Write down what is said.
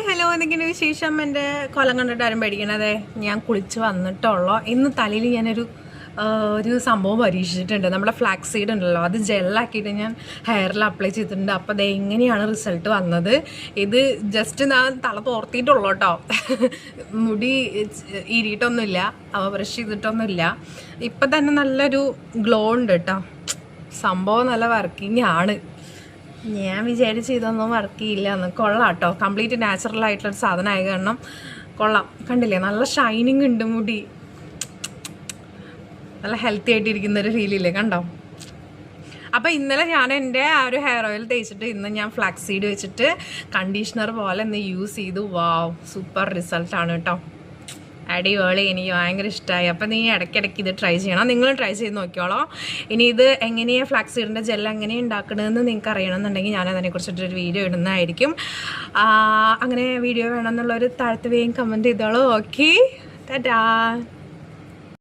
Hello എന്തൊക്കെയാണ് വിശേഷം? എൻ്റെ കൊലം കണ്ടിട്ട് ആരും പേടിക്കണതേ, ഞാൻ കുളിച്ച് വന്നിട്ടുള്ളൂ. ഇന്ന് തലയിൽ ഞാനൊരു സംഭവം പരീക്ഷിച്ചിട്ടുണ്ട്. നമ്മുടെ ഫ്ലാക്സ് സീഡ് ഉണ്ടല്ലോ, അത് ജെല്ലാക്കിയിട്ട് ഞാൻ ഹെയറിൽ അപ്ലൈ ചെയ്തിട്ടുണ്ട്. അപ്പോൾ അത് എങ്ങനെയാണ് റിസൾട്ട് വന്നത്? ഇത് ജസ്റ്റ് ഞാൻ തല തോർത്തിയിട്ടുള്ളൂ കേട്ടോ. മുടി ഈരിയിട്ടൊന്നുമില്ല, ബ്രഷ് ചെയ്തിട്ടൊന്നുമില്ല. ഇപ്പം തന്നെ നല്ലൊരു ഗ്ലോ ഉണ്ട് കേട്ടോ. സംഭവം നല്ല വർക്കിംഗ് ആണ്. ഞാൻ വിചാരിച്ച് ഇതൊന്നും വർക്ക് ചെയ്യില്ല എന്ന്. കൊള്ളാം കേട്ടോ, കംപ്ലീറ്റ് നാച്ചുറൽ ആയിട്ടുള്ളൊരു സാധനം ആയ കാരണം കൊള്ളാം. കണ്ടില്ലേ, നല്ല ഷൈനിങ് ഉണ്ട്, മുടി നല്ല ഹെൽത്തി ആയിട്ടിരിക്കുന്നൊരു ഫീലില്ലേ, കണ്ടോ? അപ്പോൾ ഇന്നലെ ഞാൻ എൻ്റെ ആ ഒരു ഹെയർ ഓയിൽ തേച്ചിട്ട് ഇന്ന് ഞാൻ ഫ്ലാക്സ് സീഡ് വെച്ചിട്ട് കണ്ടീഷണർ പോലെ ഇന്ന് യൂസ് ചെയ്തു. വാവ്, സൂപ്പർ റിസൾട്ടാണ് കേട്ടോ. അടിപൊളി, എനിക്ക് ഭയങ്കര ഇഷ്ടമായി. അപ്പം നീ ഇടയ്ക്കിടയ്ക്ക് ഇത് ട്രൈ ചെയ്യണം. നിങ്ങളും ട്രൈ ചെയ്ത് നോക്കിയോളോ. ഇനി ഇത് എങ്ങനെയാണ് ഫ്ലാക്സ് സീഡിൻ്റെ ജെൽ എങ്ങനെയാണ് ഉണ്ടാക്കണമെന്ന് നിങ്ങൾക്ക് അറിയണമെന്നുണ്ടെങ്കിൽ ഞാൻ അതിനെക്കുറിച്ചിട്ടൊരു വീഡിയോ ഇടുന്നതായിരിക്കും. അങ്ങനെ വീഡിയോ വേണമെന്നുള്ളൊരു താഴത്ത് വേഗം കമൻറ്റ് ചെയ്തോളൂ. ഓക്കെ, ടാറ്റാ.